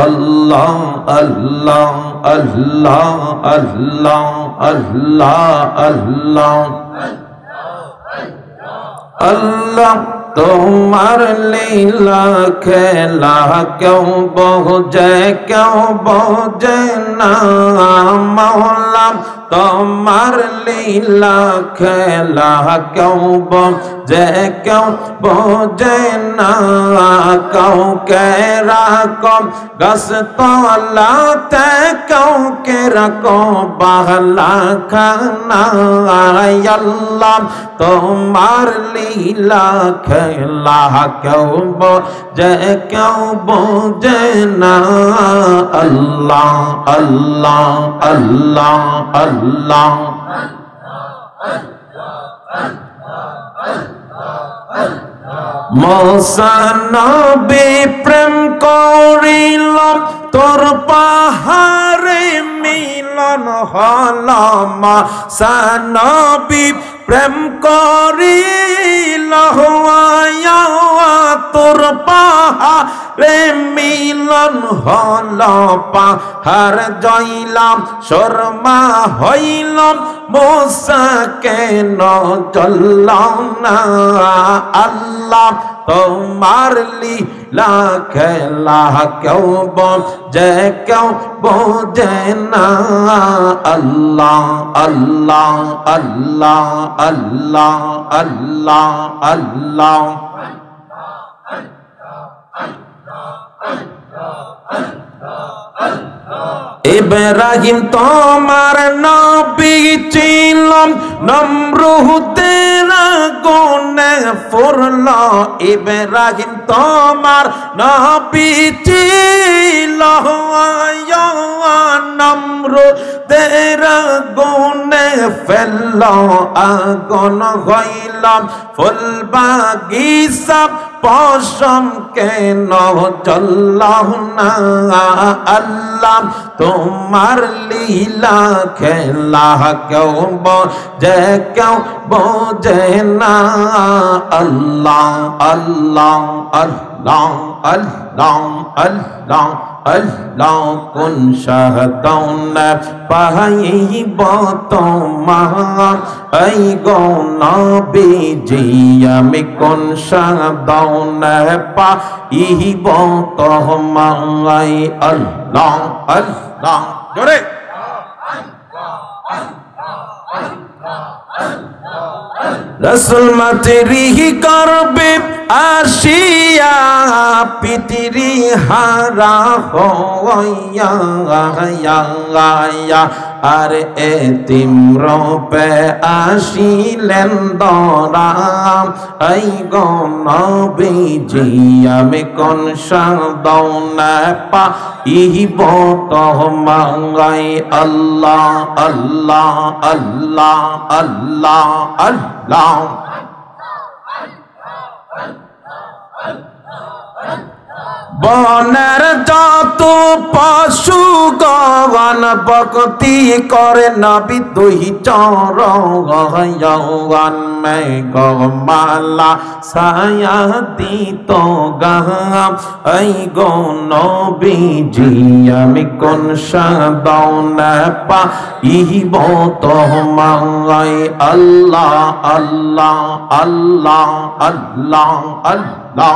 Allah Allah Allah Allah Allah Allah Allah তোমার লীলা খেলা কেউ বোঝে না মওলা তোমার লীলা খেলা কেউ বোঝে না কাউকে রাখো গাছতলাতে কাউকে রাখো বাংলা খানা আল্লাহ তোমার লীলা খেলা কেউ বোঝে না আল্লাহ আল্লাহ আল্লাহ আল্লাহ মুসা নবী প্রেম করিল তোর পাহাড়ে মিলন হল মুসা নবী প্রেম করিল তোর পাহাড়ে মিলন হল পাহাড় জইলাম শর্মা হইলাম মুসা কেন চললাম না আল্লাহ তোমার লীলা খেলা কেউ বোঝে না আল্লাহ আল্লাহ আল্লাহ আল্লাহ আল্লাহ আল্লাহ ইব্রাহিম তোমার নবী ছিল নমরুদের আগুনে পুড়ল ইব্রাহিম তোমার নবী ছিল নমরুদের আগুনে ফেলল আগুন হইল ফুল বাগিচা পশম কেন চলল না আল্লাহ তোমার লীলা খেলা কেউ বোঝে না আল্লাহ আল্লাহ আল্লাহ আল্লাহ আল্লাহ আল্লাহ কোন শাহদৌন পাইব তোমার এই গো নবীজি আমি কোন শাহদৌন পাইব তোমার আল্লাহ আল্লাহ জোরে রসুল মাতরি করবে আসিয়া পিতরি হারা হইয়া আর এতিম রূপে আসিলেন দরাম এই গো নবীজি আমি কোন সাদৌনা পাইব তোমায় আল্লাহ আল্লাহ আল্লাহ আল্লাহ আল্লাহ বনের যত পশু গগন ভক্তি করে নবী দুই চরণ মে গমালা ছায়া দিত গাম এই গো নবীজি আমি কোন সাদৌনা পাইব তোমায় আল্লাহ আল্লাহ আল্লাহ আল্লাহ আল্লাহ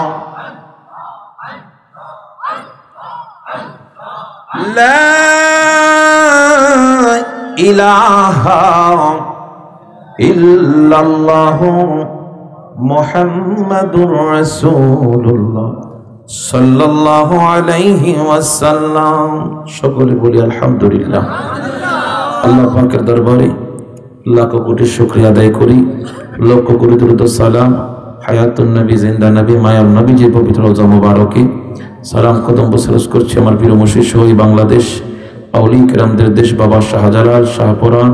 লা ইলাহা ইল্লাল্লাহ মুহাম্মাদুর রাসূলুল্লাহ সাল্লাল্লাহু আলাইহি ওয়াসাল্লাম। সকলে বলি আলহামদুলিল্লাহ। আল্লাহ পাকের দরবারে লাখ কোটি শুকরিয়া আদায় করি, লক্ষ কোটি দরুদ সালাম হায়াতুন নবী জিন্দা নবী মায়ার নবীজির পবিত্র রওজা মুবারকে সালাম কদম বসরস করছি আমার প্রিয় মুর্শিদ শহীদ বাংলাদেশ আউলি কেরামদের দেশ বাবা শাহজালাল শাহপুরান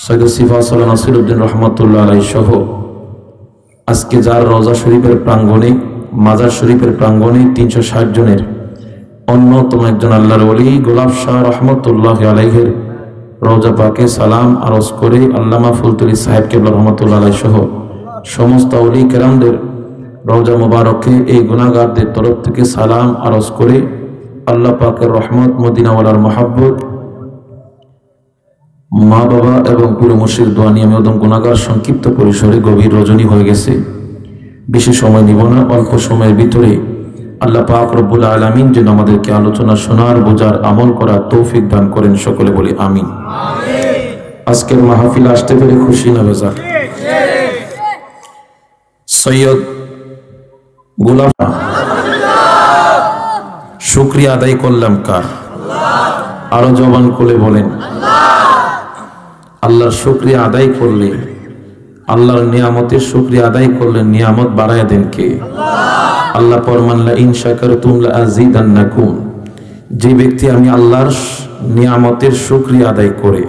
সৈয়দ সিফাতুল্লাহ নাসিরউদ্দিন রহমাতুল্লাহ আলাইহি সহ আজকে যার রওজা শরীফের প্রাঙ্গণে মাজার শরীফের প্রাঙ্গণে 360 জনের অন্যতম একজন আল্লাহর ওলি গোলাপ শাহ রহমাতুল্লাহ আলাইহির রওজা পাকে সালাম আরজ করে আল্লামা ফুলতুলি সাহেব কেবলা রহমাতুল্লাহ আলাইহি সহ সমস্ত আউলি কেরামদের রওজা মুবারকে এই গুনাহগারদের তরফ থেকে সালাম আরজ করে আল্লাহ পাকের রহমত, মদিনাওয়ালার মহব্বত, মা বাবা এবং পুরো মুর্শিদ দোয়া নিয়ে আমি ওদম গুনাহগার সংক্ষিপ্ত পরিসরে গভীর রজনী হয়ে গেছে, বেশি সময় নিব না। অল্প সময়ের ভিতরে আল্লাহ পাক রব্বুল আলামিন যেন আমাদেরকে আলোচনা শোনার, বোঝার, আমল করার তৌফিক দান করেন। সকলে বলি আমিন। আজকের মাহফিল আসতে পেরে খুশি না বেজার? সৈয়দ গোলাম শুকরিয়া আদায় করলাম কার? আরো জবান খুলে বলেন। আল্লাহর শুকরিয়া আদায় করলে, আল্লাহর নিয়ামতের শুকরিয়া আদায় করলে নিয়ামত বাড়ায় দেন কে? আল্লাহ ফরমান লা ইন শাকারতুম লা আযীদান্নাকুম। যে ব্যক্তি আমি আল্লাহর নিয়ামতের শুকরিয়া আদায় করে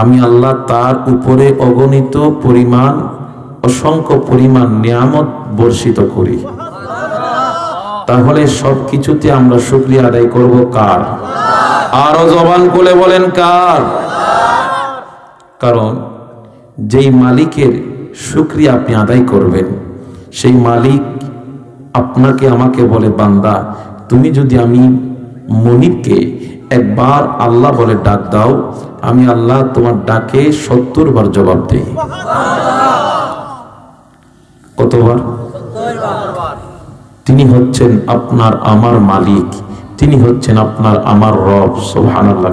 আমি আল্লাহ তার উপরে অগণিত পরিমাণ, অসংখ্য পরিমাণ নিয়ামত বর্ষিত করি, তাহলে সবকিছুতে আমরা শুকরিয়া আদায় করব কার? আরো জবান খুলে বলেন কার? কারণ যেই মালিকের শুকরিয়া আপনি আদায় করবেন, সেই মালিক আপনাকে আমাকে বলে, বান্দা তুমি যদি আমি মনিবকে একবার আল্লাহ বলে ডাক দাও, আমি আল্লাহ তোমার ডাকে 70 বার জবাব দেই। কতবার? তিনি হচ্ছেন আপনার আমার মালিক, তিনি হচ্ছেন আপনার আমার রব। সুবহানাল্লাহ।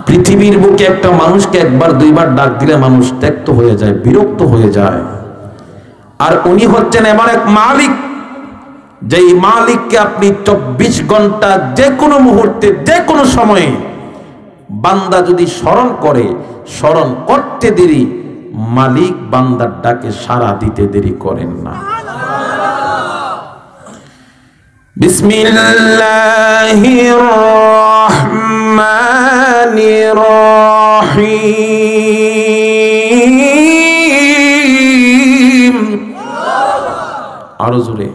পৃথিবীর বুকে একটা মানুষকে একবার দুইবার ডাক দিলে মানুষ ত্যক্ত হয়ে যায়, বিরক্ত হয়ে যায়। আর উনি হচ্ছেন এমন এক মালিক, যেই মালিককে আপনি 24 ঘন্টা যে কোনো মুহূর্তে, যে কোনো সময়ে বান্দা যদি স্মরণ করে, স্মরণ করতে দেরি, মালিক বান্দার ডাকে সাড়া দিতে দেরি করেন না। বিসমিল্লাহির রহমানির রহিম। আরো জোরে।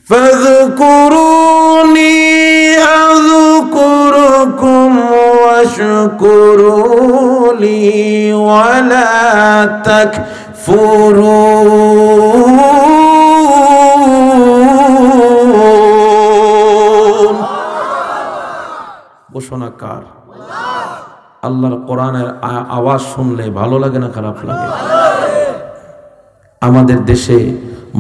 ফাযকুরুনি আযকুরুকুম ওয়াশকুরু লি ওয়ালা তাকফুরুন। ঘোষণা কার? আল্লাহর কোরআনের আওয়াজ শুনলে ভালো লাগে না খারাপ লাগে? আমাদের দেশে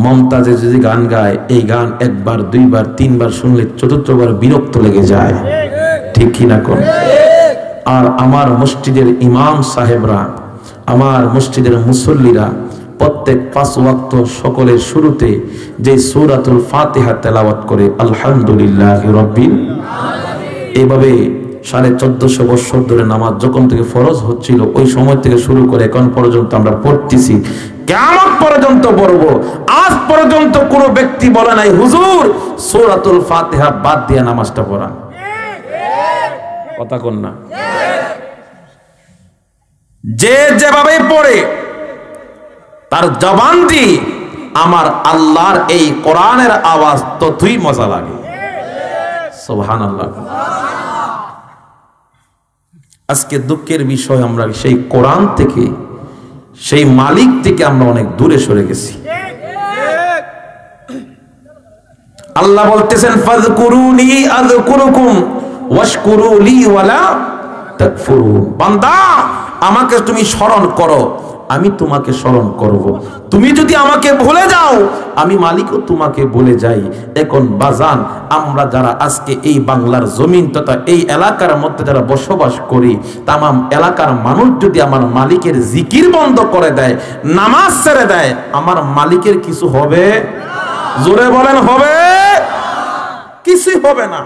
মমতাজে যদি গান গায়, এই গান একবার দুইবার তিনবার শুনলে চতুর্থবার বিরক্ত লেগে যায়, ঠিক কিনা কোন? আর আমার মসজিদের ইমাম সাহেবরা, আমার মসজিদের মুসল্লিরা প্রত্যেক 5 ওয়াক্ত সকলের শুরুতে যে সূরাতুল ফাতিহা তেলাওয়াত করে, আলহামদুলিল্লাহি রাব্বিল আলামিন, এইভাবে 1450 বছর ধরে নামাজ যখন থেকে ফরজ হচ্ছিল, ওই সময় থেকে শুরু করে এখন পর্যন্ত আমরা পড়তেছি, কিয়ামত পর্যন্ত পড়ব। আজ পর্যন্ত কোনো ব্যক্তি বলে নাই হুজুর সূরাতুল ফাতিহা বাদ দিয়ে নামাজটা পড়ান। কথা কোন না? যে যেভাবে পড়ে তার জবান দিয়ে আমার আল্লাহর এই কোরআনের আওয়াজ ততই মজা লাগে। সুবহানাল্লাহ। আজকে দুঃখের বিষয়, আমরা সেই কোরআন থেকে, সেই মালিক থেকে আমরা অনেক দূরে সরে গেছি। আল্লাহ বলতেছেন ফাযকুরুনি আযকুরুকুম ওয়াশকুরু লি ওয়ালা তাকফুরুন। বান্দা আমাকে তুমি স্মরণ করো, আমি তোমাকে স্মরণ করব। তুমি যদি আমাকে ভুলে যাও, আমি মালিকও তোমাকে ভুলে যাই। এখন বাজান, আমরা যারা আজকে এই বাংলার জমিন তথা এই এলাকার মধ্যে যারা বসবাস করি, তামাম এলাকার মানুষ যদি আমার মালিকের জিকির বন্ধ করে দেয়, নামাজ ছেড়ে দেয়, আমার মালিকের কিছু হবে? জোরে বলেন হবে? কিছুই হবে না,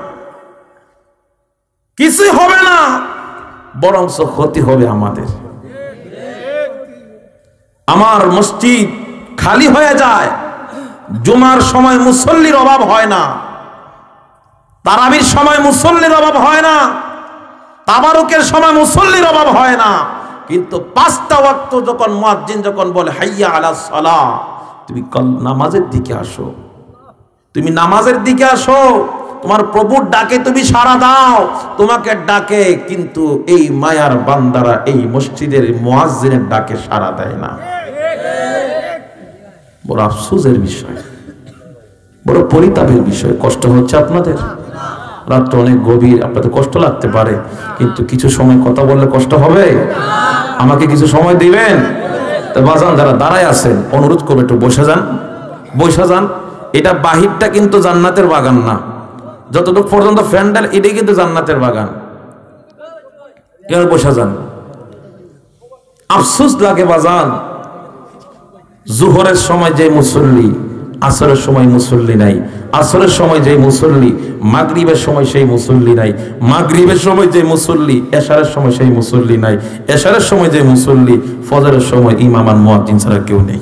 কিছুই হবে না, বরঞ্চ ক্ষতি হবে আমাদের। আমার মসজিদ খালি হয়ে যায়, জুমার সময় মুসল্লির অভাব হয় না, তারাবির সময় মুসল্লির অভাব হয় না, তাবারুকের সময় মুসল্লির অভাব হয় না, কিন্তু 5টা ওয়াক্ত যখন মুয়াজ্জিন যখন বলে হাইয়া আলাস সালাহ, তুমি নামাজের দিকে আসো, তুমি নামাজের দিকে আসো, তোমার প্রভুর ডাকে তুমি সাড়া দাও, তোমাকে ডাকে, কিন্তু এই মায়ার বান্দারা এই মসজিদের মুয়াজ্জিনের ডাকে সাড়া দেয় না। বড় আফসোসের বিষয়, বড় পরিতাপের বিষয়। কষ্ট হচ্ছে আপনাদের? রাতটা অনেক গভীর, আপনাদের কষ্ট লাগতে পারে, কিন্তু কিছু সময় কথা বললে কষ্ট হবে? আমাকে কিছু সময় দিবেন? তো বাজান যারা দাঁড়ায় আছেন অনুরোধ করবে একটু বসে যান, বসে যান। এটা বাহিরটা কিন্তু জান্নাতের বাগান না, যতটুকু পর্যন্ত ফ্যান্ডেল এটাই কিন্তু জান্নাতের বাগান। কেউ বসে যান। আফসোস লাগে বাজান, জোহরের সময় যে মুসল্লি, আসরের সময় মুসল্লি নাই, আসরের সময় যে মুসল্লি, মাগরিবের সময় সেই মুসল্লি নাই, মাগরিবের সময় যে মুসল্লি, এশারের সময় সেই মুসল্লি নাই, এশারের সময় যে মুসল্লি, ফজরের সময় ইমাম আর মুয়াজ্জিন ছাড়া কেউ নেই।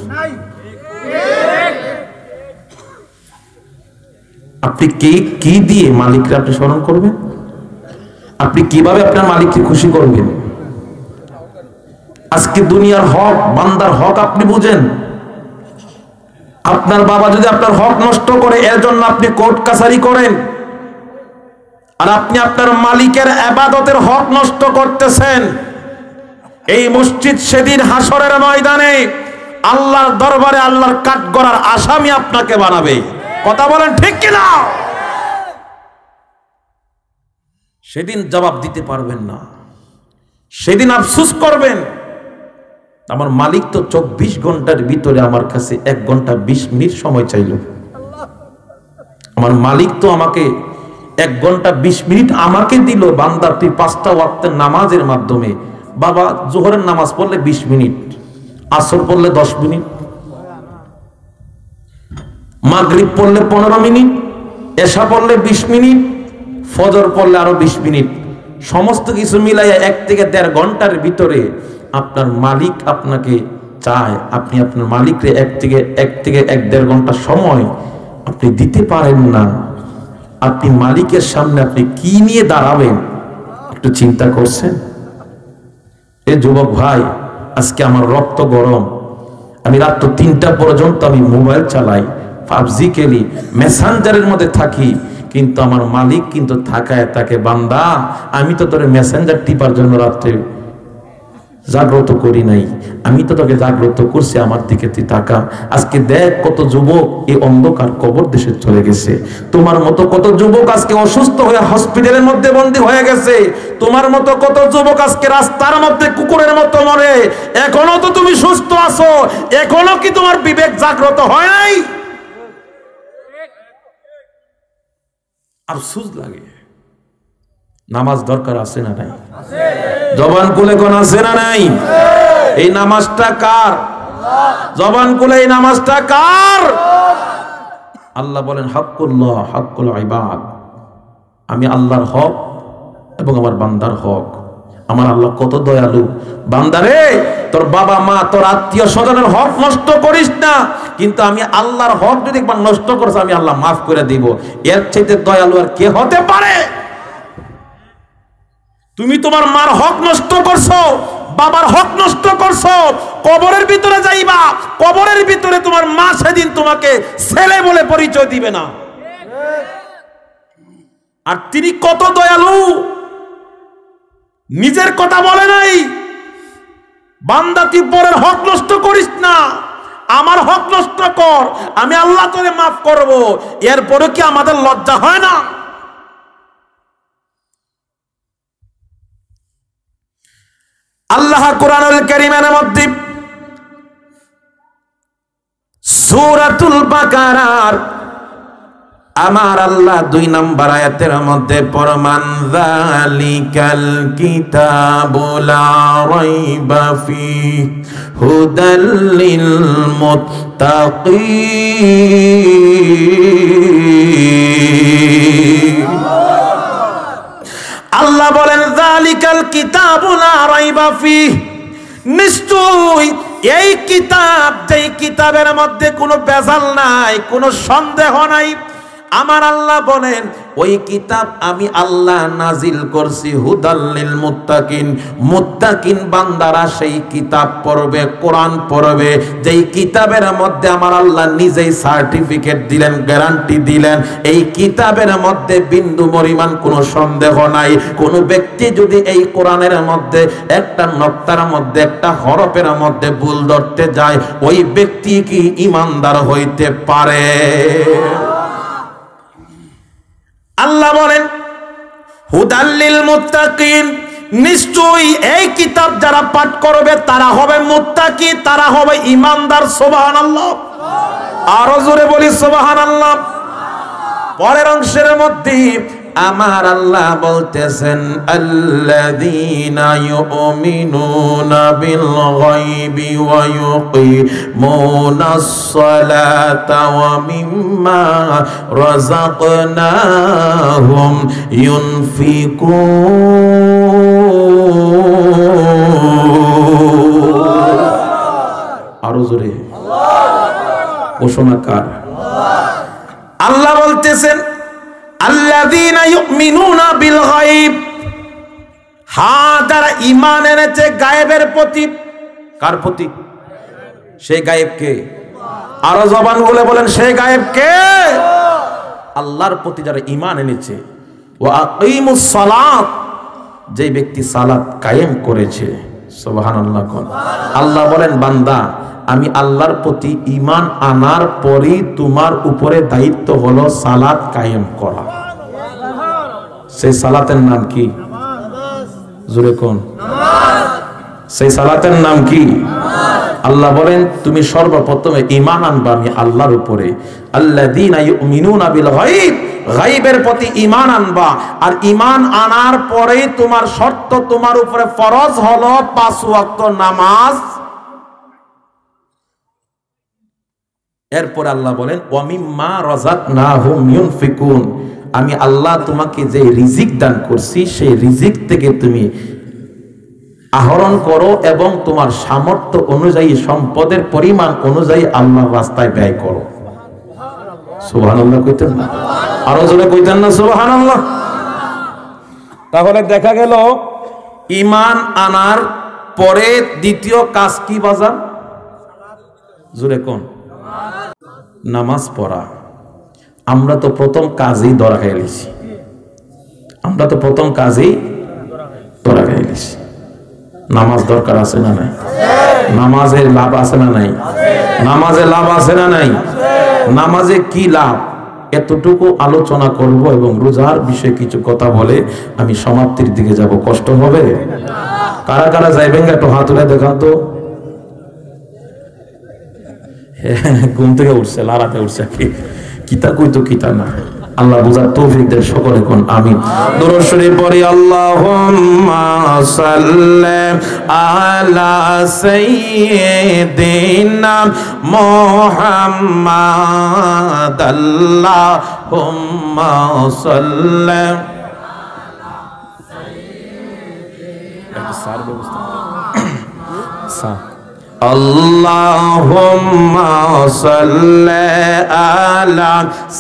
আপনি কি দিয়ে মালিককে আপনি স্মরণ করবেন? আপনি কিভাবে আপনার মালিককে খুশি করবেন? আজকে দুনিয়ার হক, বান্দার হক আপনি বুঝেন? আপনার বাবা যদি আপনার হক নষ্ট করে, এর জন্য আপনি কোর্ট কাছারি করেন, আর আপনি আপনার মালিকের ইবাদতের হক নষ্ট করতেছেন। এই মসজিদ সেদিন হাসরের ময়দানে আল্লাহর দরবারে আল্লাহর কাঠগড়ার আসামি আপনাকে বানাবে। কথা বলেন ঠিক কিনা? সেদিন জবাব দিতে পারবেন না, সেদিন আফসোস করবেন, আমার মালিক তো 24 ঘন্টার ভিতরে আমার কাছে 1 ঘন্টা 20 মিনিট সময় চাইল। আমার মালিক তো আমাকে 1 ঘন্টা 20 মিনিট আমাকে দিল, বান্দা তুই 5টা ওয়াক্তের নামাজের মাধ্যমে, বাবা জোহরের নামাজ পড়লে 20 মিনিট, আসর পড়লে 10 মিনিট, মাগরিব পড়লে 15 মিনিট, এশা পড়লে 20 মিনিট, ফজর পড়লে আরো 20 মিনিট, সমস্ত কিছু মিলাইয়া 1 থেকে 1.5 ঘন্টার ভিতরে আপনার মালিক আপনাকে চায়, আপনি আপনার মালিককে 1 থেকে 1.5 ঘন্টা সময় আপনি দিতে পারেন না। আপনি মালিকের সামনে আপনি কি নিয়ে দাঁড়াবেন একটু চিন্তা করছেন? এ যুবক ভাই, আজকে আমার রক্ত গরম, আমি রাত 3টা পর্যন্ত আমি মোবাইল চালাই, পাবজি খেলি, মেসেঞ্জারের মধ্যে থাকি, কিন্তু আমার মালিক কিন্তু থাকায় তাকে, বান্দা আমি তো তোর মেসেঞ্জার টিপার জন্য রাত্রে জাগ্রত করি নাই, আমি তো তোকে জাগ্রত করছি, আমার দিকে তুই তাকা। আজকে দেখ কত যুবক এই অন্ধকার কবর দেশে চলে গেছে, তোমার মতো কত যুবক আজকে অসুস্থ হয়ে হসপিটালের মধ্যে বন্দী হয়ে গেছে, তোমার মতো কত যুবক আজকে রাস্তার মধ্যে কুকুরের মতো মরে। এখনো তো তুমি সুস্থ আছো, এখনো কি তোমার বিবেক জাগ্রত হয় নাই? আফসোস লাগে। নামাজ দরকার আছে না নাই? জবান খুলে কোন আছে না নাই? এই নামাজটা কার? জবান খুলে এই নামাজটা কার? আল্লাহ বলেন হকুল্লাহ হকুল ইবাদ, আমি আল্লাহর হক এবং আমার বান্দার হক। আমার আল্লাহ কত দয়ালু। বান্দারে, তোর বাবা মা তোর আত্মীয় স্বজনের হক নষ্ট করিস না, কিন্তু আমি আল্লাহর হক যদি একবার নষ্ট করছ আমি আল্লাহ মাফ করে দিব। এর চাইতে দয়ালু আর কে হতে পারে? তুমি তোমার মার হক নষ্ট করছো, বাবার হক নষ্ট করছো, কবরের ভিতরে যাইবা, কবরের ভিতরে তোমার মা সেদিন তোমাকে ছেলে বলে পরিচয় দিবে না। আর তিনি কত দয়ালু, নিজের কথা বলে নাই, বান্দা তুই পরের হক নষ্ট করিস না, আমার হক নষ্ট কর, আমি আল্লাহ তোরে মাফ করব। এরপরে কি আমাদের লজ্জা হয় না? আল্লাহ কোরআনুল কারীমের মধ্যে সূরাতুল বাকারার আমার আল্লাহ 2 নম্বর আয়াতের মধ্যে ফরমান যালিকাল কিতাবু লা রাইবা ফীহি হুদাল লিল মুত্তাকিন। আল্লাহ বলেন যালিকাল কিতাবু লা রাইবা ফীহি, নিশ্চয় এই কিতাব, যেই কিতাবের মধ্যে কোনো ভেজাল নাই, কোনো সন্দেহ নাই, আমার আল্লাহ বলেন ওই কিতাব আমি আল্লাহ নাজিল করছি হুদাল্লিল মুত্তাকিন, মুত্তাকিন বান্দারা সেই কিতাব পড়বে, কোরআন পড়বে, যেই কিতাবের মধ্যে আমার আল্লাহ নিজেই সার্টিফিকেট দিলেন, গ্যারান্টি দিলেন, এই কিতাবের মধ্যে বিন্দু পরিমাণ কোনো সন্দেহ নাই। কোনো ব্যক্তি যদি এই কোরআনের মধ্যে একটা নক্তার মধ্যে একটা হরফের মধ্যে ভুল ধরতে যায়, ওই ব্যক্তি কি ঈমানদার হইতে পারে? আল্লাহ বলেন হুদাল্লিল মুত্তাকিন, নিশ্চয়ই এই কিতাব যারা পাঠ করবে তারা হবে মুত্তাকি, তারা হবে ঈমানদার। সুবহানাল্লাহ, আরো জোরে বলি সুবহানাল্লাহ। পরের অংশের মধ্যে আমার আল্লাহ বলতেছেন আল্লাযীনা ইউমিনুনা বিল গায়বি ওয়া ইউকিমুনাস সালাতা ওয়া মিম্মা রাযাকনাহুম ইউনফিকুন। আরো জোরে ঘোষণাকার আল্লাহ বলতেছেন আল্লাযীনা ইউমিনুনা বিল গায়ব, হ্যাঁ যারা ঈমান এনেছে গায়েবের প্রতি। কার প্রতি? সেই গায়েবকে আরো জবান বলে বলেন সেই গায়েবকে, আল্লাহর প্রতি যারা ঈমান এনেছে। ওয়া আকিমুস সালাত, যে ব্যক্তি সালাত কায়েম করেছে। সুবহানাল্লাহ। আল্লাহ বলেন বান্দা আমি আল্লাহর প্রতি ঈমান আনার পরই তোমার উপরে দায়িত্ব হলো সালাত কায়েম করা। সেই সালাতের নাম কি? জোরে কোন? সেই সালাতের নাম কি? আল্লাহ বলেন তুমি সর্বপ্রথমে ঈমান আনবা আমি আল্লাহর উপরে। আল্লাযীনা ইউমিনুনা বিল গায়ব, গায়বের প্রতি ঈমান আনবা। আর ঈমান আনার পরেই তোমার শর্ত, তোমার উপরে ফরজ হলো 5 ওয়াক্ত নামাজ। এরপর আল্লাহ বলেন ওয়া মিম্মা রাযাকনাহুম ইউনফিকুন, আমি আল্লাহ তোমাকে যে রিজিক দান করছি সেই রিজিক থেকে তুমি আহরণ করো এবং তোমার সামর্থ্য অনুযায়ী, সম্পদের পরিমাণ অনুযায়ী আল্লাহর রাস্তায় ব্যয় করো। সুবহানাল্লাহ কইতেন না? আরো জোরে কইতেন না সুবহানাল্লাহ? তাহলে দেখা গেল ঈমান আনার পরে দ্বিতীয় কাজ কি বাজার? জোরে কোন? নামাজ পড়া। আমরা তো প্রথম কাজেই ধরা খেয়ে গেছি, আমরা তো প্রথম কাজেই ধরা খেয়ে গেছি। নামাজ দরকার আছে না নাই? নামাজের লাভ আছে না নাই? নামাজে লাভ আছে না নাই? নামাজে কি লাভ এতটুকু আলোচনা করব এবং রোজার বিষয়ে কিছু কথা বলে আমি সমাপ্তির দিকে যাব। কষ্ট হবে? কারা কারা যাইবেন একটু হাত তুলে দেখান তো। ঘুম থেকে উঠছে, লারাতে উঠছে, কিতা কইতো কিতা না। আল্লাহ বুঝার তৌফিক দেন সকলে কোন আমিন। দুরূদ শরীফ পড়ি আল্লাহুম্মা সাল্লি আলা সাইয়্যিদিনা মুহাম্মাদ, আল্লাহুম্মা সাল্লি আলা সাইয়্যিদিনা Allahumma salli ala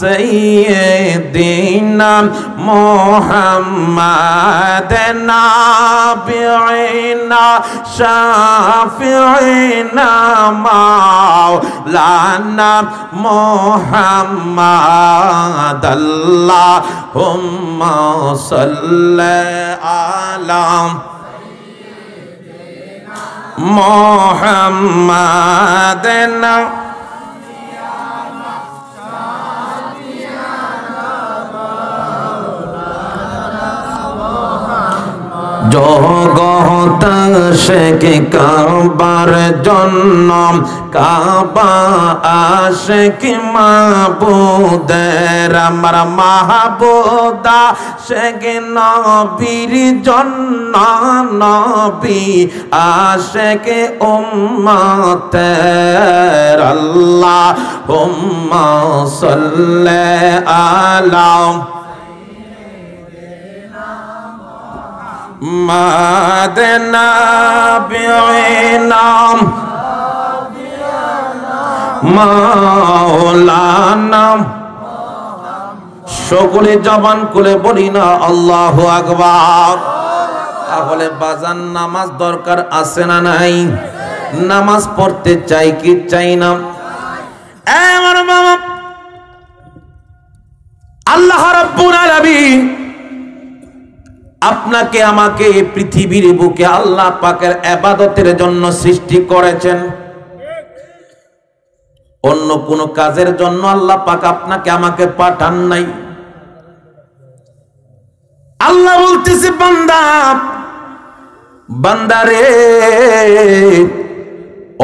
sayyidina Muhammadin nabi'ina shafi'ina maulana Muhammad, Allahumma salli ala Muhammadin জগত শেখে কাবার জন্য কাবা আশেক মাবুদের আমার মাহবুদা শেখ নবীর জন্য নবী আশেক উম্মতের আল্লাহুম্মা সাল্লি আলা মাদেনা বিনাম মাওলানা সকলে জবান খুলে বলি না আল্লাহু আকবার। তাহলে বাজান নামাজ দরকার আছে না নাই? নামাজ পড়তে চাই কি চাই না? আমার বাবা, আল্লাহ রাব্বুল আলামিন আপনাকে আমাকে পৃথিবীর বুকে আল্লাহ পাকের ইবাদতের জন্য সৃষ্টি করেছেন। অন্য কোন কাজের জন্য আল্লাহ পাক আপনাকে আমাকে পাঠান নাই। আল্লাহ বলতেছে, বান্দা বান্দারে,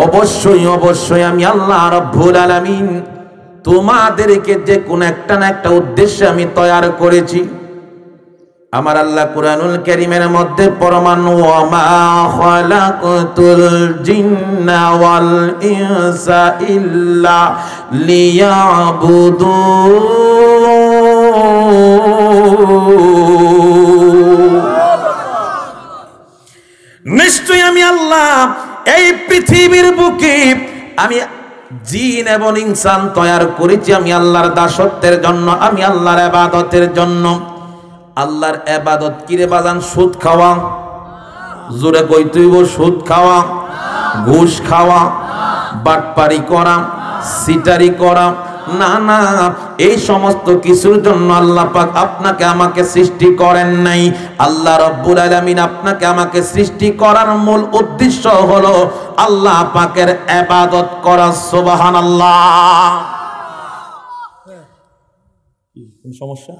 অবশ্যই অবশ্যই আমি আল্লাহ রাব্বুল আলামিন তোমাদেরকে যে কোন একটা না একটা উদ্দেশ্যে আমি তৈয়ার করেছি। আমার আল্লাহ কুরআনুল কারীমের মধ্যে ফরমান, ওয়া মা খালাকাতুল জিন্না ওয়াল ইনসা ইল্লা লিয়াবুদুন। নিশ্চয়ই আমি আল্লাহ এই পৃথিবীর বুকে আমি জিন এবং ইনসান তৈয়ার করেছি আমি আল্লাহর দাসত্বের জন্য, আমি আল্লাহর ইবাদতের জন্য। আল্লাহর ইবাদত কিরে বাজান? সুদ খাওয়া, জোরে কই তুইব, সুদ খাওয়া, ঘুষ খাওয়া, বাটপারি করা, সিটারি করা না, না, এই সমস্ত কিছুর জন্য আল্লাহ পাক আপনাকে আমাকে সৃষ্টি করেন নাই। আল্লাহ রাব্বুল আলামিন আপনাকে আমাকে সৃষ্টি করার মূল উদ্দেশ্য হলো আল্লাহ পাকের ইবাদত করা। সুবহানাল্লাহ। কোন সমস্যা?